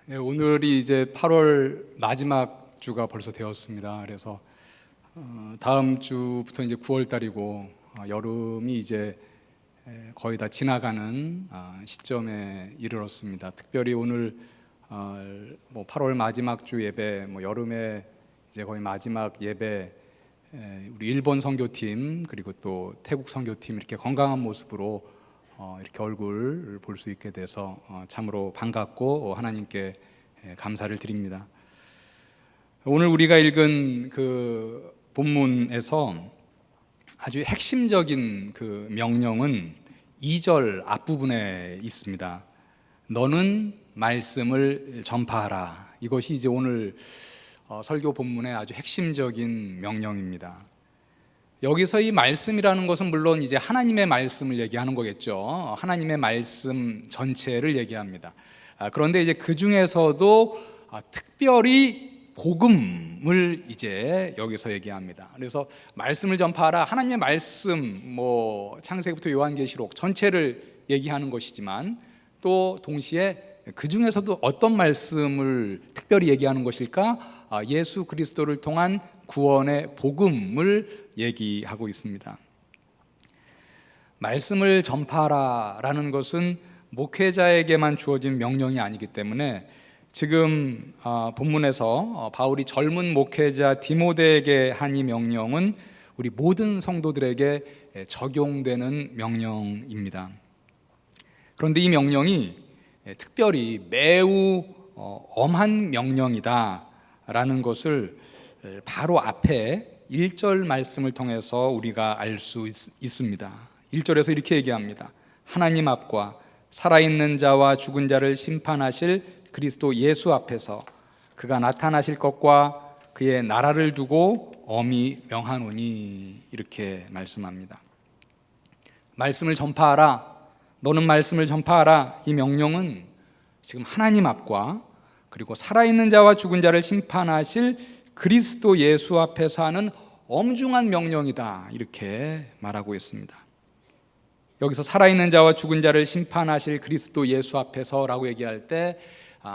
오늘이 이제 8월 마지막 주가 벌써 되었습니다. 그래서 다음 주부터 이제 9월 달이고 여름이 이제 거의 다 지나가는 시점에 이르렀습니다. 특별히 오늘 8월 마지막 주 예배, 여름에 이제 거의 마지막 예배, 우리 일본 선교팀 그리고 또 태국 선교팀 이렇게 건강한 모습으로 이렇게 얼굴을 볼 수 있게 돼서 참으로 반갑고 하나님께 감사를 드립니다. 오늘 우리가 읽은 그 본문에서 아주 핵심적인 그 명령은 2절 앞부분에 있습니다. 너는 말씀을 전파하라. 이것이 이제 오늘 설교 본문의 아주 핵심적인 명령입니다. 여기서 이 말씀이라는 것은 물론 이제 하나님의 말씀을 얘기하는 거겠죠. 하나님의 말씀 전체를 얘기합니다. 그런데 이제 그 중에서도 특별히 복음을 이제 여기서 얘기합니다. 그래서 말씀을 전파하라. 하나님의 말씀, 창세기부터 요한계시록 전체를 얘기하는 것이지만 또 동시에 그 중에서도 어떤 말씀을 특별히 얘기하는 것일까? 예수 그리스도를 통한 구원의 복음을 얘기하고 있습니다. 말씀을 전파하라라는 것은 목회자에게만 주어진 명령이 아니기 때문에 지금 본문에서 바울이 젊은 목회자 디모데에게 한 이 명령은 우리 모든 성도들에게 적용되는 명령입니다. 그런데 이 명령이 특별히 매우 엄한 명령이다라는 것을 바로 앞에 1절 말씀을 통해서 우리가 알 수 있습니다. 1절에서 이렇게 얘기합니다. 하나님 앞과 살아있는 자와 죽은 자를 심판하실 그리스도 예수 앞에서 그가 나타나실 것과 그의 나라를 두고 엄히 명하노니, 이렇게 말씀합니다. 말씀을 전파하라, 너는 말씀을 전파하라. 이 명령은 지금 하나님 앞과 그리고 살아있는 자와 죽은 자를 심판하실 그리스도 예수 앞에서 하는 엄중한 명령이다, 이렇게 말하고 있습니다. 여기서 살아있는 자와 죽은 자를 심판하실 그리스도 예수 앞에서라고 얘기할 때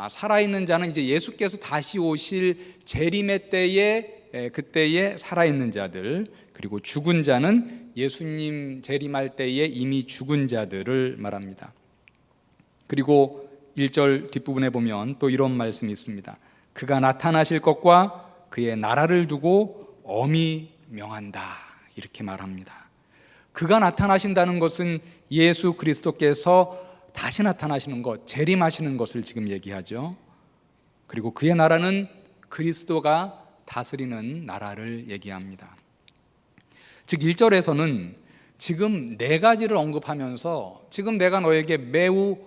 살아있는 자는 이제 예수께서 다시 오실 재림의 때에 그때에 살아있는 자들, 그리고 죽은 자는 예수님 재림할 때에 이미 죽은 자들을 말합니다. 그리고 1절 뒷부분에 보면 또 이런 말씀이 있습니다. 그가 나타나실 것과 그의 나라를 두고 엄히 명한다, 이렇게 말합니다. 그가 나타나신다는 것은 예수 그리스도께서 다시 나타나시는 것, 재림하시는 것을 지금 얘기하죠. 그리고 그의 나라는 그리스도가 다스리는 나라를 얘기합니다. 즉 1절에서는 지금 네 가지를 언급하면서 지금 내가 너에게 매우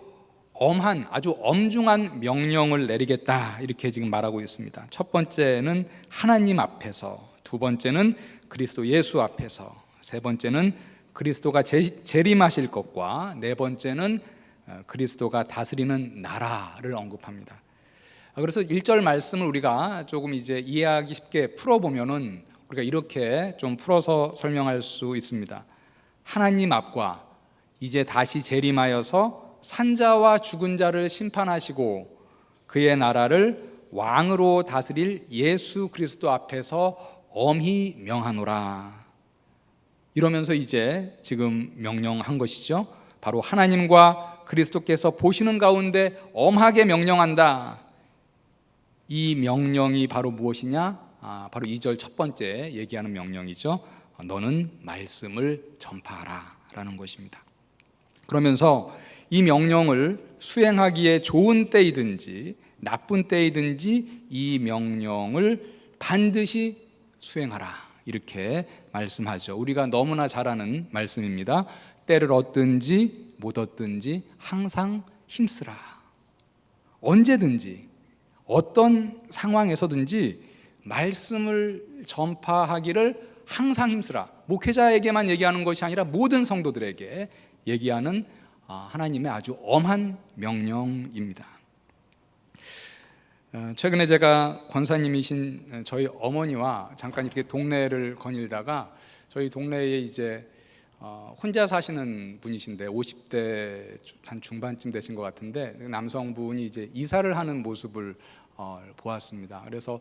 엄한, 아주 엄중한 명령을 내리겠다, 이렇게 지금 말하고 있습니다. 첫 번째는 하나님 앞에서, 두 번째는 그리스도 예수 앞에서, 세 번째는 그리스도가 재림하실 것과 네 번째는 그리스도가 다스리는 나라를 언급합니다. 그래서 1절 말씀을 우리가 조금 이제 이해하기 쉽게 풀어보면은 우리가 이렇게 좀 풀어서 설명할 수 있습니다. 하나님 앞과 이제 다시 재림하여서 산자와 죽은 자를 심판하시고 그의 나라를 왕으로 다스릴 예수 그리스도 앞에서 엄히 명하노라. 이러면서 이제 지금 명령한 것이죠. 바로 하나님과 그리스도께서 보시는 가운데 엄하게 명령한다. 이 명령이 바로 무엇이냐? 바로 2절 첫 번째 얘기하는 명령이죠. 너는 말씀을 전파하라 라는 것입니다. 그러면서 이 명령을 수행하기에 좋은 때이든지 나쁜 때이든지 이 명령을 반드시 수행하라, 이렇게 말씀하죠. 우리가 너무나 잘 아는 말씀입니다. 때를 얻든지 못 얻든지 항상 힘쓰라. 언제든지 어떤 상황에서든지 말씀을 전파하기를 항상 힘쓰라. 목회자에게만 얘기하는 것이 아니라 모든 성도들에게 얘기하는 하나님의 아주 엄한 명령입니다. 최근에 제가 권사님이신 저희 어머니와 잠깐 이렇게 동네를 거닐다가 저희 동네에 이제 혼자 사시는 분이신데 50대 한 중반쯤 되신 것 같은데 남성분이 이제 이사를 하는 모습을 보았습니다. 그래서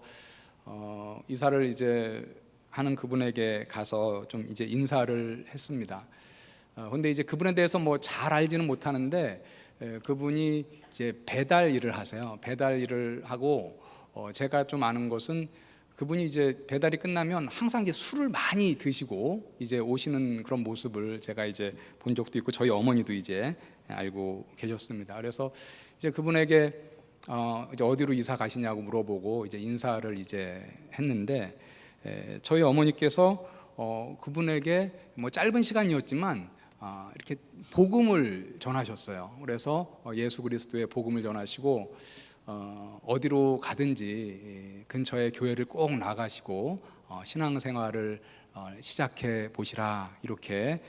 이사를 이제 하는 그분에게 가서 좀 이제 인사를 했습니다. 근데 이제 그분에 대해서 뭐 잘 알지는 못하는데 그분이 이제 배달 일을 하세요. 배달 일을 하고 제가 좀 아는 것은 그분이 이제 배달이 끝나면 항상 이제 술을 많이 드시고 이제 오시는 그런 모습을 제가 이제 본 적도 있고 저희 어머니도 이제 알고 계셨습니다. 그래서 이제 그분에게 이제 어디로 이사 가시냐고 물어보고 이제 인사를 이제 했는데 저희 어머니께서 그분에게 뭐 짧은 시간이었지만 이렇게 복음을 전하셨어요. 그래서 예수 그리스도의 복음을 전하시고 어디로 가든지 근처의 교회를 꼭 나가시고 신앙생활을 시작해 보시라 이렇게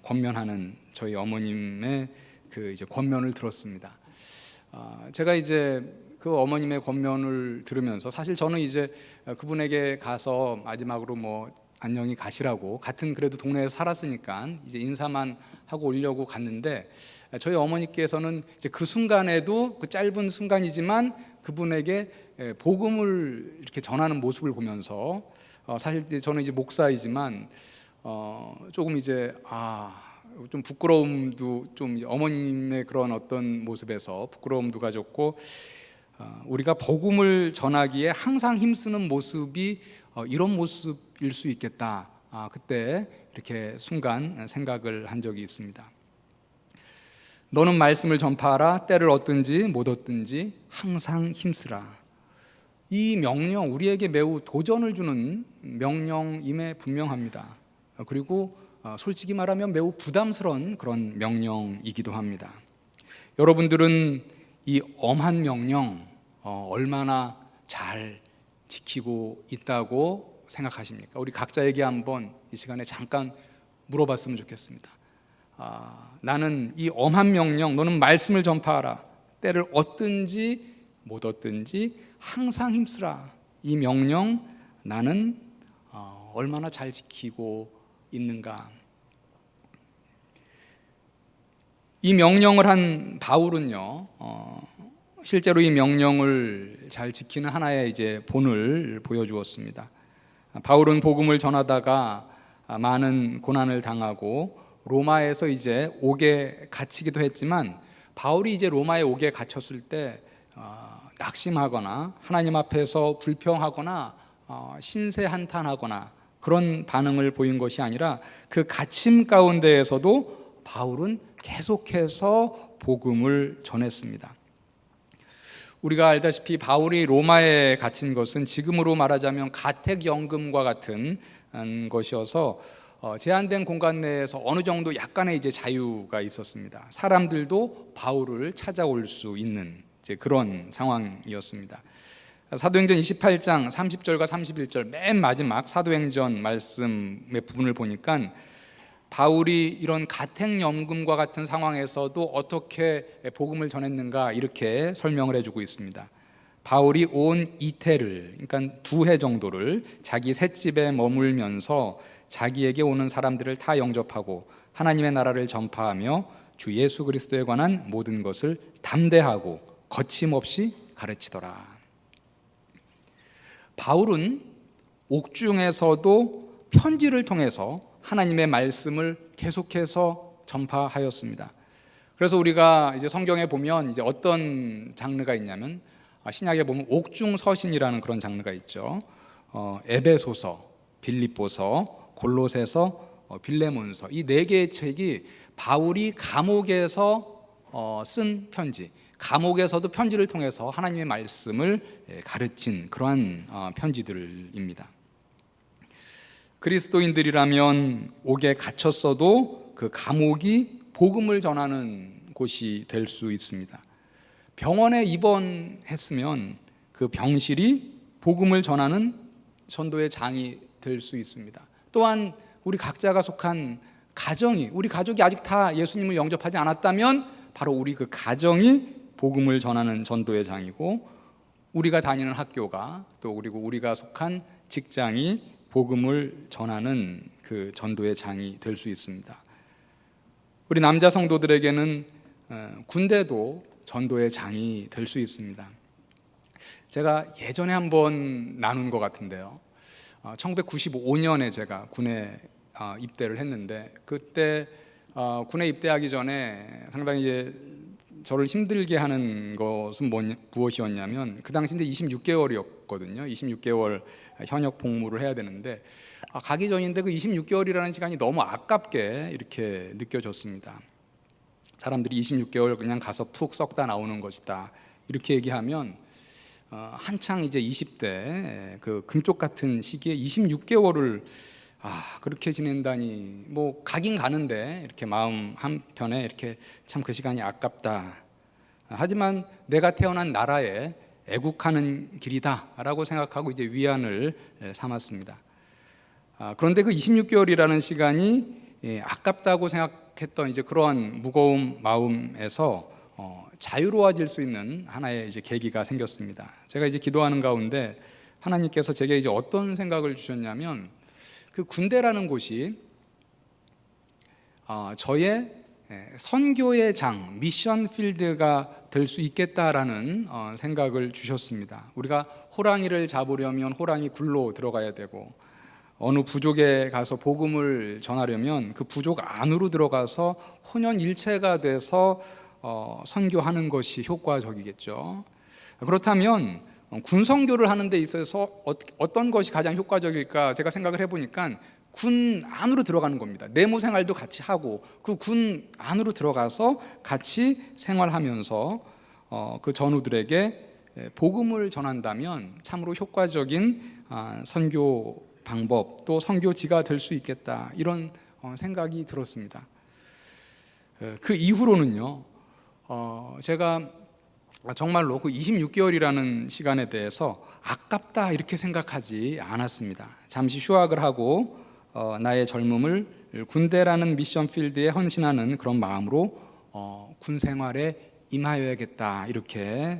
권면하는 저희 어머님의 그 이제 권면을 들었습니다. 제가 이제 그 어머님의 권면을 들으면서 사실 저는 이제 그분에게 가서 마지막으로 뭐 안녕히 가시라고 같은 그래도 동네에 살았으니까 이제 인사만 하고 오려고 갔는데 저희 어머니께서는 이제 그 순간에도 그 짧은 순간이지만 그분에게 복음을 이렇게 전하는 모습을 보면서 사실 이제 저는 이제 목사이지만 조금 이제 좀 부끄러움도 좀 어머님의 그런 어떤 모습에서 부끄러움도 가졌고 우리가 복음을 전하기에 항상 힘쓰는 모습이 이런 모습일 수 있겠다. 그때 이렇게 순간 생각을 한 적이 있습니다. 너는 말씀을 전파하라. 때를 얻든지 못 얻든지 항상 힘쓰라. 이 명령 우리에게 매우 도전을 주는 명령임에 분명합니다. 그리고 솔직히 말하면 매우 부담스러운 그런 명령이기도 합니다. 여러분들은 이 엄한 명령 얼마나 잘 지키고 있다고 생각하십니까? 우리 각자에게 한번 이 시간에 잠깐 물어봤으면 좋겠습니다. 나는 이 엄한 명령, 너는 말씀을 전파하라. 때를 얻든지 못 얻든지 항상 힘쓰라. 이 명령 나는 얼마나 잘 지키고 있는가? 이 명령을 한 바울은요, 실제로 이 명령을 잘 지키는 하나의 이제 본을 보여주었습니다. 바울은 복음을 전하다가 많은 고난을 당하고 로마에서 이제 옥에 갇히기도 했지만 바울이 이제 로마에 옥에 갇혔을 때 낙심하거나 하나님 앞에서 불평하거나 신세한탄하거나 그런 반응을 보인 것이 아니라 그 갇힘 가운데에서도 바울은 계속해서 복음을 전했습니다. 우리가 알다시피 바울이 로마에 갇힌 것은 지금으로 말하자면 가택연금과 같은 것이어서 제한된 공간 내에서 어느 정도 약간의 이제 자유가 있었습니다. 사람들도 바울을 찾아올 수 있는 이제 그런 상황이었습니다. 사도행전 28장 30절과 31절 맨 마지막 사도행전 말씀의 부분을 보니까 바울이 이런 가택연금과 같은 상황에서도 어떻게 복음을 전했는가 이렇게 설명을 해주고 있습니다. 바울이 온 이태를, 그러니까 2해 정도를 자기 셋집에 머물면서 자기에게 오는 사람들을 다 영접하고 하나님의 나라를 전파하며 주 예수 그리스도에 관한 모든 것을 담대하고 거침없이 가르치더라. 바울은 옥중에서도 편지를 통해서 하나님의 말씀을 계속해서 전파하였습니다. 그래서 우리가 이제 성경에 보면 이제 어떤 장르가 있냐면 신약에 보면 옥중 서신이라는 그런 장르가 있죠. 에베소서, 빌립보서, 골로새서, 빌레몬서 이 4개의 책이 바울이 감옥에서 쓴 편지, 감옥에서도 편지를 통해서 하나님의 말씀을 가르친 그러한 편지들입니다. 그리스도인들이라면 옥에 갇혔어도 그 감옥이 복음을 전하는 곳이 될 수 있습니다. 병원에 입원했으면 그 병실이 복음을 전하는 전도의 장이 될 수 있습니다. 또한 우리 각자가 속한 가정이, 우리 가족이 아직 다 예수님을 영접하지 않았다면 바로 우리 그 가정이 복음을 전하는 전도의 장이고, 우리가 다니는 학교가 또 그리고 우리가 속한 직장이 복음을 전하는 그 전도의 장이 될 수 있습니다. 우리 남자 성도들에게는 군대도 전도의 장이 될 수 있습니다. 제가 예전에 한번 나눈 것 같은데요. 1995년에 제가 군에 입대를 했는데, 그때 군에 입대하기 전에 상당히 이제 저를 힘들게 하는 것은 무엇이었냐면, 그 당시 이제 26개월이었거든요. 26개월 현역 복무를 해야 되는데, 가기 전인데 그 26개월이라는 시간이 너무 아깝게 이렇게 느껴졌습니다. 사람들이 26개월 그냥 가서 푹 썩다 나오는 것이다 이렇게 얘기하면, 한창 이제 20대 그 금쪽 같은 시기에 26개월을 그렇게 지낸다니, 뭐 가긴 가는데 이렇게 마음 한편에 이렇게 참 그 시간이 아깝다. 하지만 내가 태어난 나라에 애국하는 길이다라고 생각하고 이제 위안을 삼았습니다. 그런데 그 26개월이라는 시간이 아깝다고 생각했던 이제 그러한 무거운 마음에서 자유로워질 수 있는 하나의 이제 계기가 생겼습니다. 제가 이제 기도하는 가운데 하나님께서 제게 이제 어떤 생각을 주셨냐면, 그 군대라는 곳이 저의 선교의 장, 미션 필드가 될 수 있겠다라는 생각을 주셨습니다. 우리가 호랑이를 잡으려면 호랑이 굴로 들어가야 되고, 어느 부족에 가서 복음을 전하려면 그 부족 안으로 들어가서 혼연일체가 돼서 선교하는 것이 효과적이겠죠. 그렇다면 군선교를 하는 데 있어서 어떤 것이 가장 효과적일까 제가 생각을 해보니까 군 안으로 들어가는 겁니다. 내무 생활도 같이 하고 그 군 안으로 들어가서 같이 생활하면서 그 전우들에게 복음을 전한다면 참으로 효과적인 선교 방법, 또 선교지가 될 수 있겠다, 이런 생각이 들었습니다. 그 이후로는요, 제가 정말로 그 26개월이라는 시간에 대해서 아깝다 이렇게 생각하지 않았습니다. 잠시 휴학을 하고 나의 젊음을 군대라는 미션 필드에 헌신하는 그런 마음으로 군 생활에 임하여야겠다 이렇게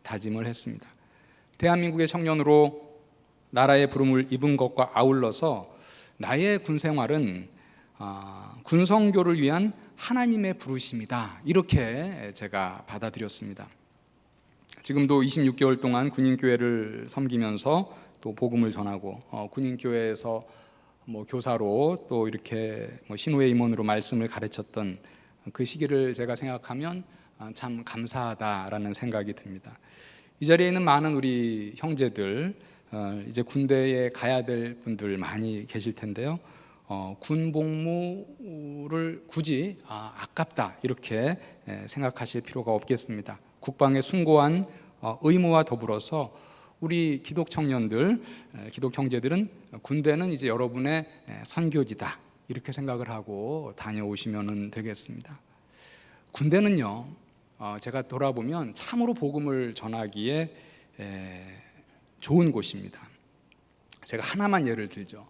다짐을 했습니다. 대한민국의 청년으로 나라의 부름을 입은 것과 아울러서 나의 군 생활은 군선교를 위한 하나님의 부르심이다 이렇게 제가 받아들였습니다. 지금도 26개월 동안 군인교회를 섬기면서 또 복음을 전하고 군인교회에서 뭐 교사로 또 이렇게 신우회 임원으로 말씀을 가르쳤던 그 시기를 제가 생각하면 참 감사하다라는 생각이 듭니다. 이 자리에 있는 많은 우리 형제들, 이제 군대에 가야 될 분들 많이 계실 텐데요. 군 복무를 굳이 아깝다 이렇게 생각하실 필요가 없겠습니다. 국방에 숭고한 의무와 더불어서 우리 기독 청년들, 기독 형제들은 군대는 이제 여러분의 선교지다 이렇게 생각을 하고 다녀오시면 되겠습니다. 군대는요, 제가 돌아보면 참으로 복음을 전하기에 좋은 곳입니다. 제가 하나만 예를 들죠.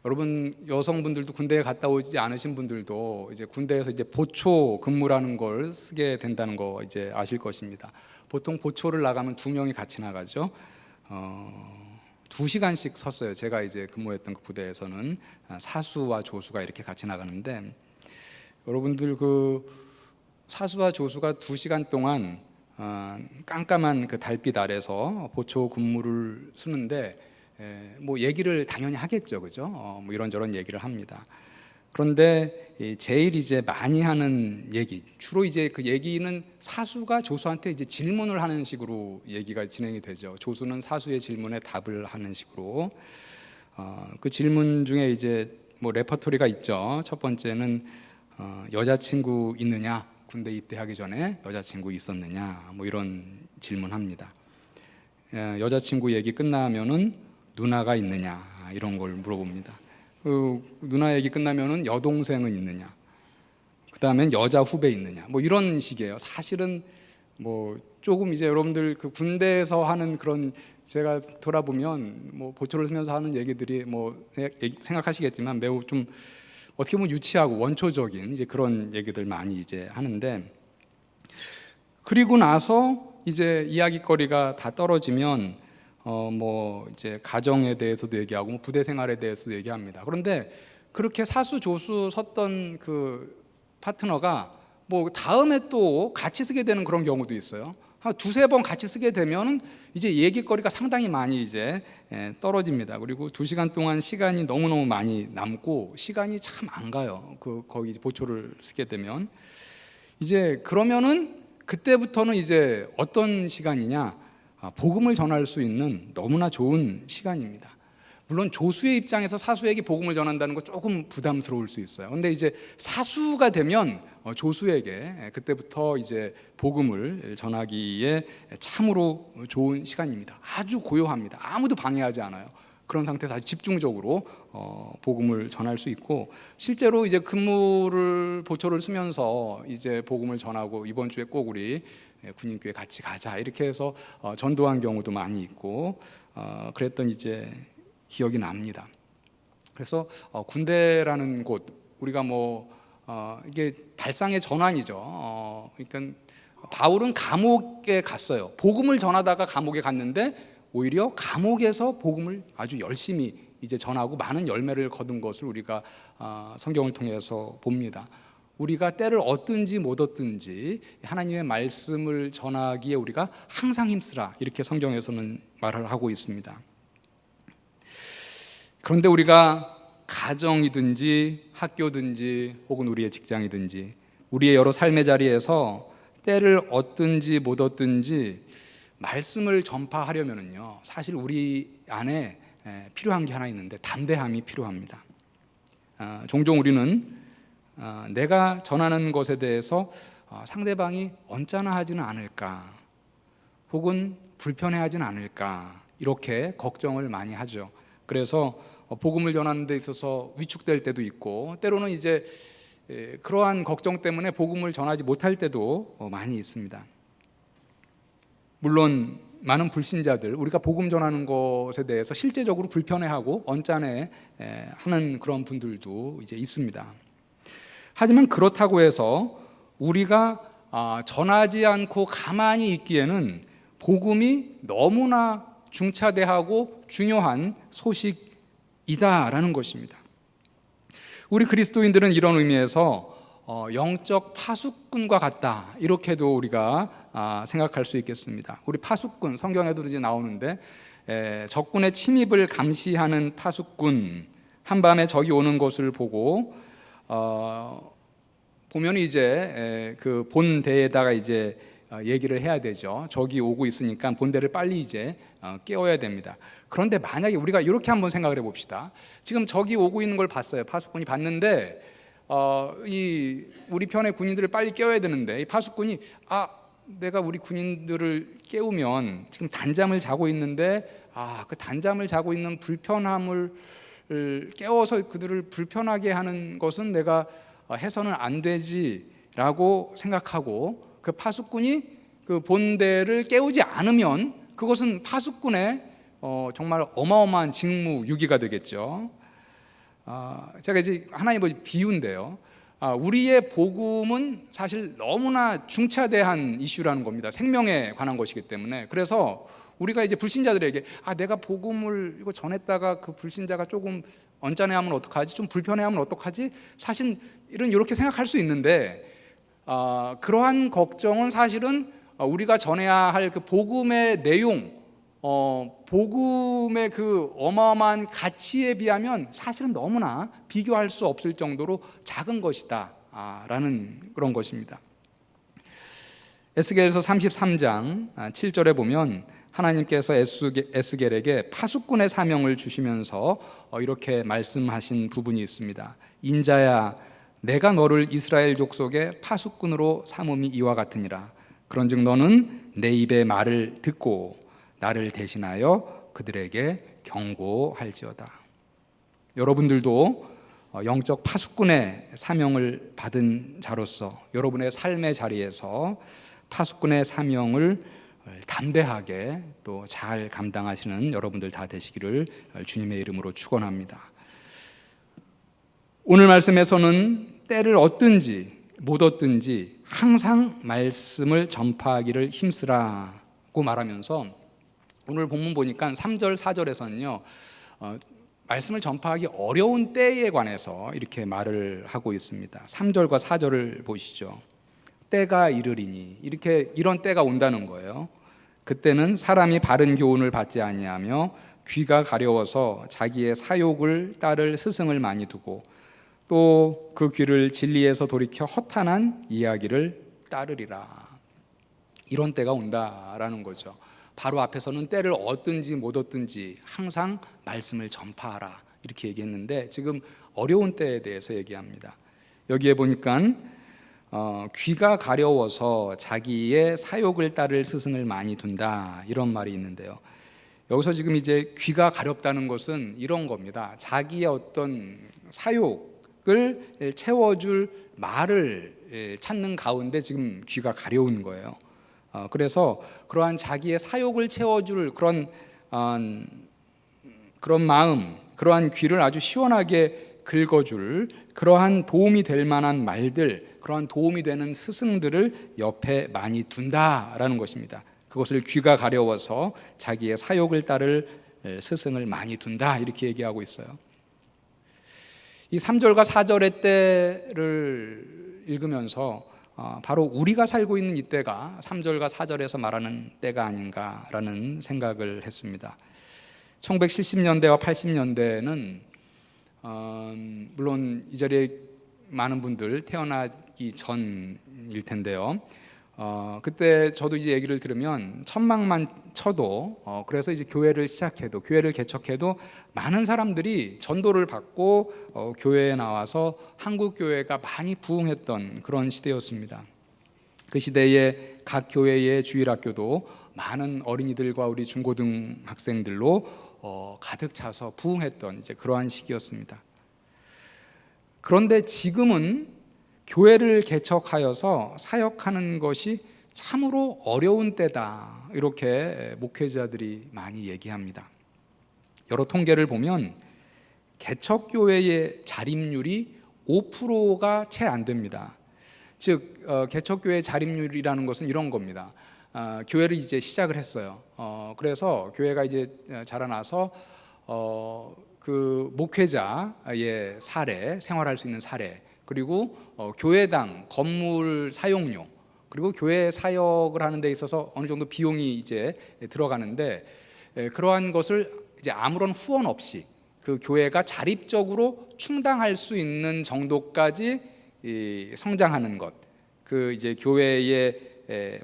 여러분 여성분들도 군대에 갔다 오지 않으신 분들도 이제 군대에서 이제 보초 근무라는 걸 쓰게 된다는 거 이제 아실 것입니다. 보통 보초를 나가면 2명이 같이 나가죠. 2시간씩 섰어요. 제가 이제 근무했던 그 부대에서는 사수와 조수가 이렇게 같이 나가는데, 여러분들 그 사수와 조수가 2시간 동안 깜깜한 그 달빛 아래서 보초 근무를 쓰는데 뭐 얘기를 당연히 하겠죠, 그죠? 뭐 이런저런 얘기를 합니다. 그런데 제일 이제 많이 하는 얘기, 주로 이제 그 얘기는 사수가 조수한테 이제 질문을 하는 식으로 얘기가 진행이 되죠. 조수는 사수의 질문에 답을 하는 식으로. 그 질문 중에 이제 뭐 레퍼토리가 있죠. 첫 번째는 여자친구 있느냐? 군대 입대하기 전에 여자친구 있었느냐? 뭐 이런 질문합니다. 여자친구 얘기 끝나면은 누나가 있느냐? 이런 걸 물어봅니다. 누나 얘기 끝나면은 여동생은 있느냐? 그 다음엔 여자 후배 있느냐? 뭐 이런 식이에요. 사실은 뭐 조금 이제 여러분들 그 군대에서 하는 그런, 제가 돌아보면 뭐 보초를 쓰면서 하는 얘기들이 뭐 생각하시겠지만 매우 좀 어떻게 보면 유치하고 원초적인 이제 그런 얘기들 많이 이제 하는데, 그리고 나서 이제 이야기거리가 다 떨어지면 뭐 이제 가정에 대해서도 얘기하고 뭐 부대 생활에 대해서도 얘기합니다. 그런데 그렇게 사수조수 섰던 그 파트너가 뭐 다음에 또 같이 쓰게 되는 그런 경우도 있어요. 한 두세 번 같이 쓰게 되면 이제 얘기거리가 상당히 많이 이제 떨어집니다. 그리고 2시간 동안 시간이 너무너무 많이 남고 시간이 참 안 가요. 거기 보초를 쓰게 되면 이제 그러면은 그때부터는 이제 어떤 시간이냐? 복음을 전할 수 있는 너무나 좋은 시간입니다. 물론 조수의 입장에서 사수에게 복음을 전한다는 거 조금 부담스러울 수 있어요. 근데 이제 사수가 되면 조수에게 그때부터 이제 복음을 전하기에 참으로 좋은 시간입니다. 아주 고요합니다. 아무도 방해하지 않아요. 그런 상태에서 아주 집중적으로 복음을 전할 수 있고, 실제로 이제 보초를 쓰면서 이제 복음을 전하고 이번 주에 꼭 우리 군인교회 같이 가자 이렇게 해서 전도한 경우도 많이 있고 그랬던 이제 기억이 납니다. 그래서 군대라는 곳, 우리가 이게 발상의 전환이죠. 그러니까 바울은 감옥에 갔어요. 복음을 전하다가 감옥에 갔는데 오히려 감옥에서 복음을 아주 열심히 이제 전하고 많은 열매를 거둔 것을 우리가 성경을 통해서 봅니다. 우리가 때를 얻든지 못 얻든지 하나님의 말씀을 전하기에 우리가 항상 힘쓰라, 이렇게 성경에서는 말을 하고 있습니다. 그런데 우리가 가정이든지 학교든지 혹은 우리의 직장이든지 우리의 여러 삶의 자리에서 때를 얻든지 못 얻든지 말씀을 전파하려면요, 사실 우리 안에 필요한 게 하나 있는데 담대함이 필요합니다. 종종 우리는 내가 전하는 것에 대해서 상대방이 언짢아하지는 않을까 혹은 불편해하지는 않을까 이렇게 걱정을 많이 하죠. 그래서 복음을 전하는 데 있어서 위축될 때도 있고, 때로는 이제 그러한 걱정 때문에 복음을 전하지 못할 때도 많이 있습니다. 물론 많은 불신자들, 우리가 복음 전하는 것에 대해서 실제적으로 불편해하고 언짢아하는 그런 분들도 이제 있습니다. 하지만 그렇다고 해서 우리가 전하지 않고 가만히 있기에는 복음이 너무나 중차대하고 중요한 소식이다라는 것입니다. 우리 그리스도인들은 이런 의미에서 영적 파수꾼과 같다, 이렇게도 우리가 생각할 수 있겠습니다. 우리 파수꾼, 성경에도 이제 나오는데 적군의 침입을 감시하는 파수꾼, 한밤에 적이 오는 것을 보고 보면 이제 그 본대에다가 이제 얘기를 해야 되죠. 적이 오고 있으니까 본대를 빨리 이제 깨워야 됩니다. 그런데 만약에 우리가 이렇게 한번 생각을 해봅시다. 지금 적이 오고 있는 걸 봤어요. 파수꾼이 봤는데 우리 편의 군인들을 빨리 깨워야 되는데 이 파수꾼이 내가 우리 군인들을 깨우면 지금 단잠을 자고 있는데 그 단잠을 자고 있는 불편함을 깨워서 그들을 불편하게 하는 것은 내가 해서는 안 되지라고 생각하고 그 파수꾼이 그 본대를 깨우지 않으면 그것은 파수꾼의 정말 어마어마한 직무 유기가 되겠죠. 제가 이제 하나님의 비유인데요. 우리의 복음은 사실 너무나 중차대한 이슈라는 겁니다. 생명에 관한 것이기 때문에. 그래서 우리가 이제 불신자들에게 내가 복음을 이거 전했다가 그 불신자가 조금 언짢아하면 어떡하지? 좀 불편해하면 어떡하지? 사실 이렇게 생각할 수 있는데 그러한 걱정은 사실은 우리가 전해야 할 그 복음의 내용, 복음의 그 어마어마한 가치에 비하면 사실은 너무나 비교할 수 없을 정도로 작은 것이다 라는 그런 것입니다. 에스겔서 33장 7절에 보면 하나님께서 에스겔에게 파수꾼의 사명을 주시면서 이렇게 말씀하신 부분이 있습니다. 인자야, 내가 너를 이스라엘 족속의 파수꾼으로 삼음이 이와 같으니라. 그런즉 너는 내 입의 말을 듣고 나를 대신하여 그들에게 경고할지어다. 여러분들도 영적 파수꾼의 사명을 받은 자로서 여러분의 삶의 자리에서 파수꾼의 사명을 담대하게 또 잘 감당하시는 여러분들 다 되시기를 주님의 이름으로 축원합니다. 오늘 말씀에서는 때를 얻든지 못 얻든지 항상 말씀을 전파하기를 힘쓰라고 말하면서 오늘 본문 보니까 3절 4절에서는요 말씀을 전파하기 어려운 때에 관해서 이렇게 말을 하고 있습니다. 3절과 4절을 보시죠. 때가 이르리니, 이런 때가 온다는 거예요. 그때는 사람이 바른 교훈을 받지 아니하며 귀가 가려워서 자기의 사욕을 따를 스승을 많이 두고 또 그 귀를 진리에서 돌이켜 허탄한 이야기를 따르리라. 이런 때가 온다라는 거죠. 바로 앞에서는 때를 얻든지 못 얻든지 항상 말씀을 전파하라 이렇게 얘기했는데 지금 어려운 때에 대해서 얘기합니다. 여기에 보니까 귀가 가려워서 자기의 사욕을 따를 스승을 많이 둔다 이런 말이 있는데요. 여기서 지금 이제 귀가 가렵다는 것은 이런 겁니다. 자기의 어떤 사욕을 채워줄 말을 찾는 가운데 지금 귀가 가려운 거예요. 그래서 그러한 자기의 사욕을 채워줄 그런 마음, 그러한 귀를 아주 시원하게 긁어줄 그러한 도움이 될 만한 말들, 그러한 도움이 되는 스승들을 옆에 많이 둔다라는 것입니다. 그것을 귀가 가려워서 자기의 사욕을 따를 스승을 많이 둔다 이렇게 얘기하고 있어요. 이 3절과 4절의 때를 읽으면서 바로 우리가 살고 있는 이때가 3절과 4절에서 말하는 때가 아닌가라는 생각을 했습니다. 1970년대와 80년대는 물론 이 자리에 많은 분들 태어나기 전일 텐데요. 그때 저도 이제 얘기를 들으면 천막만 쳐도 그래서 이제 교회를 개척해도 많은 사람들이 전도를 받고 교회에 나와서 한국 교회가 많이 부흥했던 그런 시대였습니다. 그 시대에 각 교회의 주일학교도 많은 어린이들과 우리 중고등 학생들로 가득 차서 부흥했던 이제 그러한 시기였습니다. 그런데 지금은 교회를 개척하여서 사역하는 것이 참으로 어려운 때다 이렇게 목회자들이 많이 얘기합니다. 여러 통계를 보면 개척교회의 자립률이 5%가 채 안 됩니다. 즉 개척교회 자립률이라는 것은 이런 겁니다. 교회를 이제 시작을 했어요. 그래서 교회가 이제 자라나서 그 목회자의 사례, 생활할 수 있는 사례, 그리고 교회당 건물 사용료, 그리고 교회 사역을 하는 데 있어서 어느 정도 비용이 이제 들어가는데 그러한 것을 이제 아무런 후원 없이 그 교회가 자립적으로 충당할 수 있는 정도까지 성장하는 것, 그 이제 교회의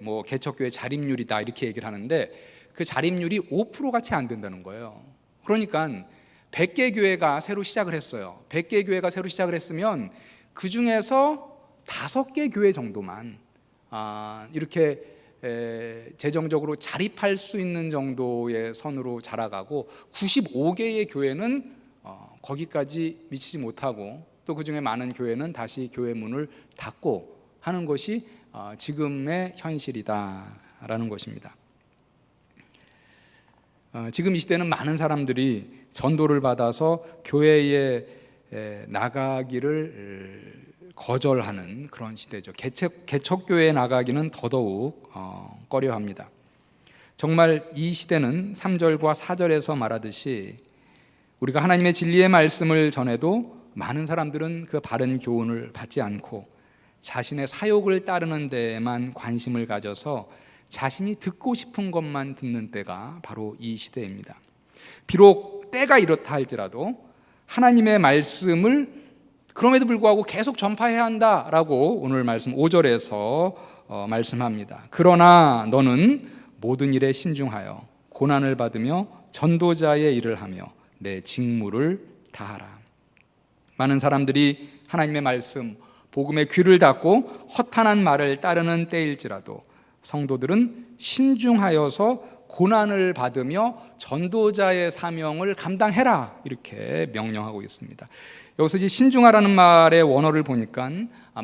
뭐 개척교회 자립률이다 이렇게 얘기를 하는데 그 자립률이 5%가 채 안 된다는 거예요. 그러니까 100개 교회가 새로 시작을 했어요. 100개 교회가 새로 시작을 했으면 그 중에서 5개 교회 정도만 이렇게 재정적으로 자립할 수 있는 정도의 선으로 자라가고 95개의 교회는 거기까지 미치지 못하고 또 그 중에 많은 교회는 다시 교회 문을 닫고 하는 것이 지금의 현실이다라는 것입니다. 지금 이 시대는 많은 사람들이 전도를 받아서 교회에 나가기를 거절하는 그런 시대죠. 개척교회에 나가기는 더더욱 꺼려합니다. 정말 이 시대는 3절과 4절에서 말하듯이 우리가 하나님의 진리의 말씀을 전해도 많은 사람들은 그 바른 교훈을 받지 않고 자신의 사욕을 따르는 데에만 관심을 가져서 자신이 듣고 싶은 것만 듣는 때가 바로 이 시대입니다. 비록 때가 이렇다 할지라도 하나님의 말씀을 그럼에도 불구하고 계속 전파해야 한다라고 오늘 말씀 5절에서 말씀합니다. 그러나 너는 모든 일에 신중하여 고난을 받으며 전도자의 일을 하며 내 직무를 다하라. 많은 사람들이 하나님의 말씀, 복음의 귀를 닫고 허탄한 말을 따르는 때일지라도 성도들은 신중하여서 고난을 받으며 전도자의 사명을 감당해라 이렇게 명령하고 있습니다. 여기서 이제 신중하라는 말의 원어를 보니까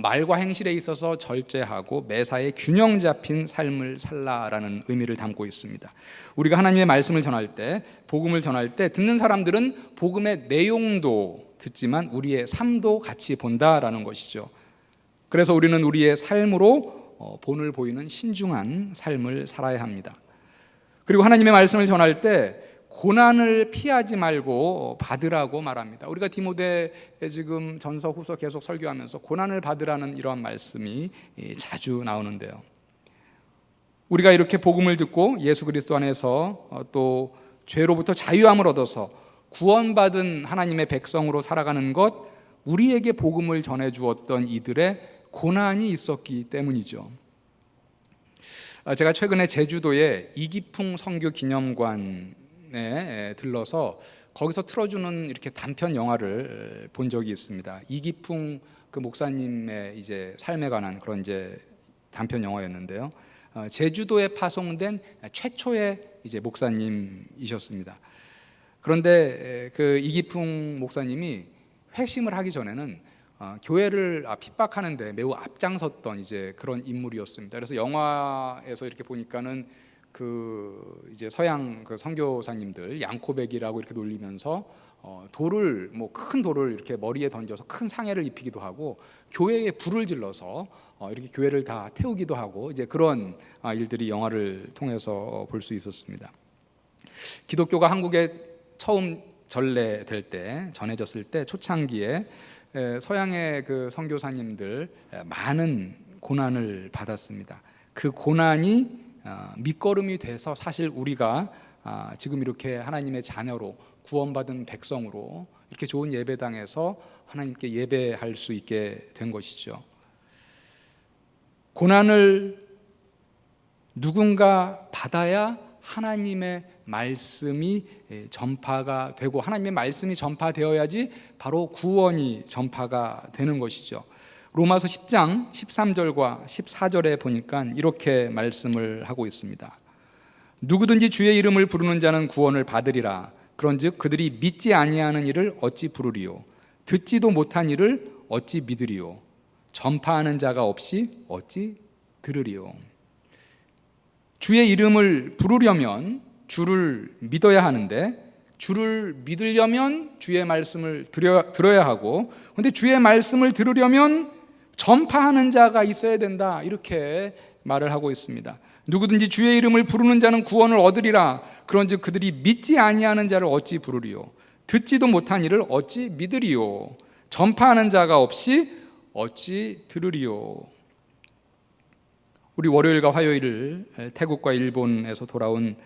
말과 행실에 있어서 절제하고 매사에 균형 잡힌 삶을 살라라는 의미를 담고 있습니다. 우리가 하나님의 말씀을 전할 때, 복음을 전할 때 듣는 사람들은 복음의 내용도 듣지만 우리의 삶도 같이 본다라는 것이죠. 그래서 우리는 우리의 삶으로 본을 보이는 신중한 삶을 살아야 합니다. 그리고 하나님의 말씀을 전할 때 고난을 피하지 말고 받으라고 말합니다. 우리가 디모데에 지금 전서 후서 계속 설교하면서 고난을 받으라는 이러한 말씀이 자주 나오는데요. 우리가 이렇게 복음을 듣고 예수 그리스도 안에서 또 죄로부터 자유함을 얻어서 구원받은 하나님의 백성으로 살아가는 것, 우리에게 복음을 전해주었던 이들의 고난이 있었기 때문이죠. 제가 최근에 제주도의 이기풍 선교 기념관에 들러서 거기서 틀어주는 이렇게 단편 영화를 본 적이 있습니다. 이기풍 그 목사님의 이제 삶에 관한 그런 이제 단편 영화였는데요. 제주도에 파송된 최초의 이제 목사님이셨습니다. 그런데 그 이기풍 목사님이 회심을 하기 전에는 교회를 핍박하는데 매우 앞장섰던 이제 그런 인물이었습니다. 그래서 영화에서 이렇게 보니까는 그 이제 서양 그 선교사님들 양코백이라고 이렇게 놀리면서 돌을 큰 돌을 이렇게 머리에 던져서 큰 상해를 입히기도 하고 교회에 불을 질러서 이렇게 교회를 다 태우기도 하고 이제 그런 일들이 영화를 통해서 볼 수 있었습니다. 기독교가 한국에 처음 전래될 때, 전해졌을 때 초창기에 서양의 그 선교사님들 많은 고난을 받았습니다. 그 고난이 밑거름이 돼서 사실 우리가 지금 이렇게 하나님의 자녀로 구원받은 백성으로 이렇게 좋은 예배당에서 하나님께 예배할 수 있게 된 것이죠. 고난을 누군가 받아야 하나님의 말씀이 전파가 되고 하나님의 말씀이 전파되어야지 바로 구원이 전파가 되는 것이죠. 로마서 10장 13절과 14절에 보니까 이렇게 말씀을 하고 있습니다. 누구든지 주의 이름을 부르는 자는 구원을 받으리라. 그런즉 그들이 믿지 아니하는 이를 어찌 부르리요? 듣지도 못한 이를 어찌 믿으리요? 전파하는 자가 없이 어찌 들으리요? 주의 이름을 부르려면 주를 믿어야 하는데 주를 믿으려면 주의 말씀을 들어야 하고, 그런데 주의 말씀을 들으려면 전파하는 자가 있어야 된다, 이렇게 말을 하고 있습니다. 누구든지 주의 이름을 부르는 자는 구원을 얻으리라. 그런즉 그들이 믿지 아니하는 자를 어찌 부르리요? 듣지도 못한 이를 어찌 믿으리요? 전파하는 자가 없이 어찌 들으리요? 우리 월요일과 화요일을 태국과 일본에서 돌아온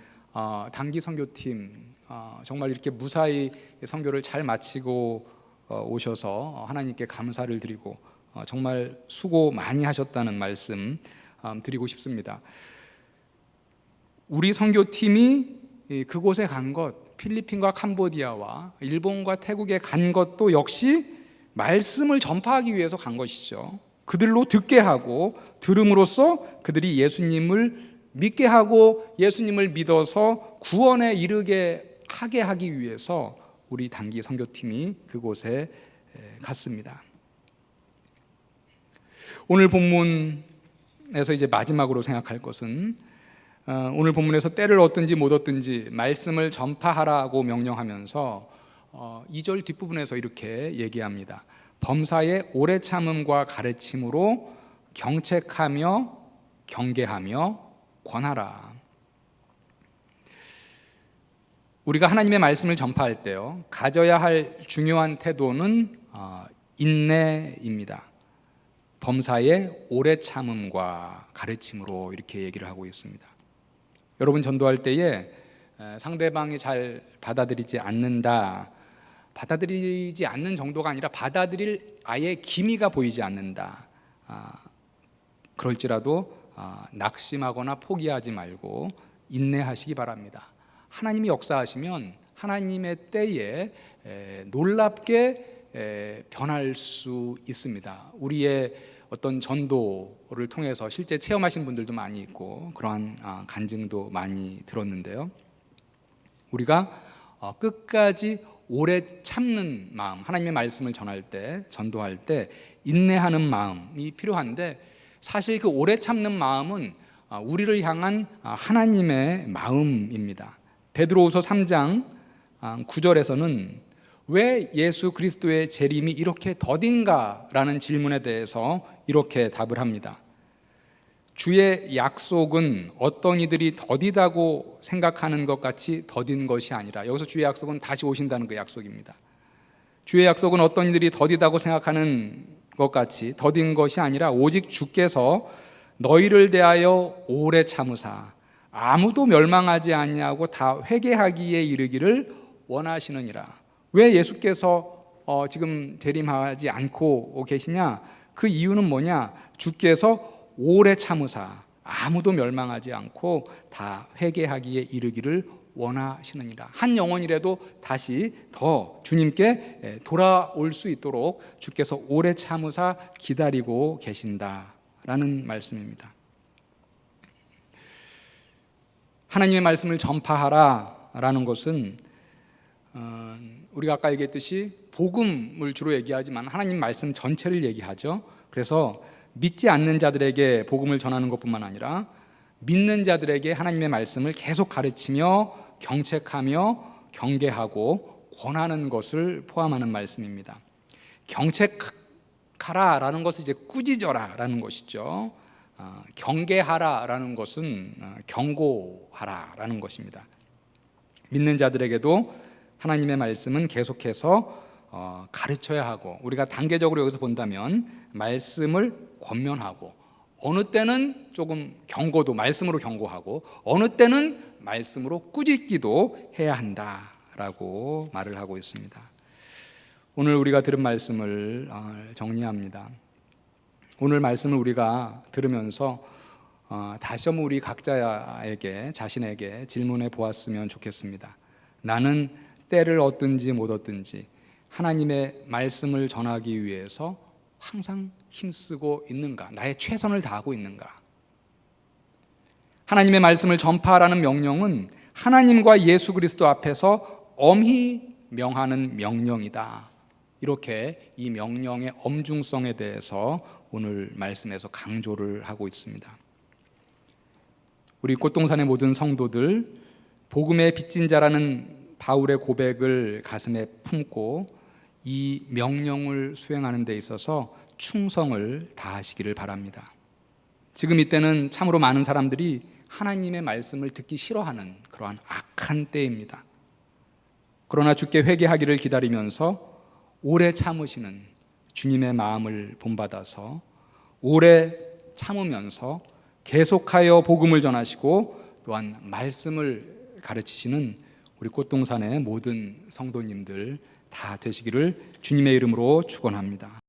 단기 선교팀, 정말 이렇게 무사히 선교를 잘 마치고 오셔서 하나님께 감사를 드리고 정말 수고 많이 하셨다는 말씀 드리고 싶습니다. 우리 선교팀이 그곳에 간 것, 필리핀과 캄보디아와 일본과 태국에 간 것도 역시 말씀을 전파하기 위해서 간 것이죠. 그들로 듣게 하고 들음으로써 그들이 예수님을 믿게 하고 예수님을 믿어서 구원에 이르게 하게 하기 위해서 우리 단기 선교팀이 그곳에 갔습니다. 오늘 본문에서 이제 마지막으로 생각할 것은 오늘 본문에서 때를 얻든지 못 얻든지 말씀을 전파하라고 명령하면서 2절 뒷부분에서 이렇게 얘기합니다. 범사의 오래 참음과 가르침으로 경책하며 경계하며 권하라. 우리가 하나님의 말씀을 전파할 때요, 가져야 할 중요한 태도는 인내입니다. 범사의 오래 참음과 가르침으로 이렇게 얘기를 하고 있습니다. 여러분 전도할 때에 상대방이 잘 받아들이지 않는다, 받아들이지 않는 정도가 아니라 받아들일 아예 기미가 보이지 않는다, 그럴지라도 낙심하거나 포기하지 말고 인내하시기 바랍니다. 하나님이 역사하시면 하나님의 때에 놀랍게 변할 수 있습니다. 우리의 어떤 전도를 통해서 실제 체험하신 분들도 많이 있고 그러한 간증도 많이 들었는데요, 우리가 끝까지 오래 참는 마음, 하나님의 말씀을 전할 때, 전도할 때 인내하는 마음이 필요한데, 사실 그 오래 참는 마음은 우리를 향한 하나님의 마음입니다. 베드로후서 3장 9절에서는 왜 예수 그리스도의 재림이 이렇게 더딘가 라는 질문에 대해서 이렇게 답을 합니다. 주의 약속은 어떤 이들이 더디다고 생각하는 것 같이 더딘 것이 아니라, 여기서 주의 약속은 다시 오신다는 그 약속입니다. 주의 약속은 어떤 이들이 더디다고 생각하는 것 같이 더딘 것이 아니라 오직 주께서 너희를 대하여 오래 참으사 아무도 멸망하지 아니하고 다 회개하기에 이르기를 원하시느니라. 왜 예수께서 지금 재림하지 않고 계시냐? 그 이유는 뭐냐? 주께서 오래 참으사 아무도 멸망하지 않고 다 회개하기에 이르기를 원하시느니라. 한 영혼이라도 다시 더 주님께 돌아올 수 있도록 주께서 오래 참으사 기다리고 계신다라는 말씀입니다. 하나님의 말씀을 전파하라라는 것은 우리가 아까 얘기했듯이 복음을 주로 얘기하지만 하나님 말씀 전체를 얘기하죠. 그래서 믿지 않는 자들에게 복음을 전하는 것뿐만 아니라 믿는 자들에게 하나님의 말씀을 계속 가르치며 경책하며 경계하고 권하는 것을 포함하는 말씀입니다. 경책하라라는 것은 이제 꾸짖어라라는 것이죠. 경계하라라는 것은 경고하라라는 것입니다. 믿는 자들에게도 하나님의 말씀은 계속해서 가르쳐야 하고, 우리가 단계적으로 여기서 본다면 말씀을 권면하고, 어느 때는 조금 경고도 말씀으로 경고하고, 어느 때는 말씀으로 꾸짖기도 해야 한다라고 말을 하고 있습니다. 오늘 우리가 들은 말씀을 정리합니다. 오늘 말씀을 우리가 들으면서 다시 한번 우리 각자에게, 자신에게 질문해 보았으면 좋겠습니다. 나는 때를 얻든지 못 얻든지 하나님의 말씀을 전하기 위해서 항상 힘쓰고 있는가? 나의 최선을 다하고 있는가? 하나님의 말씀을 전파하라는 명령은 하나님과 예수 그리스도 앞에서 엄히 명하는 명령이다. 이렇게 이 명령의 엄중성에 대해서 오늘 말씀에서 강조를 하고 있습니다. 우리 꽃동산의 모든 성도들, 복음의 빚진 자라는 바울의 고백을 가슴에 품고 이 명령을 수행하는 데 있어서 충성을 다하시기를 바랍니다. 지금 이때는 참으로 많은 사람들이 하나님의 말씀을 듣기 싫어하는 그러한 악한 때입니다. 그러나 주께 회개하기를 기다리면서 오래 참으시는 주님의 마음을 본받아서 오래 참으면서 계속하여 복음을 전하시고 또한 말씀을 가르치시는 우리 꽃동산의 모든 성도님들 다 되시기를 주님의 이름으로 축원합니다.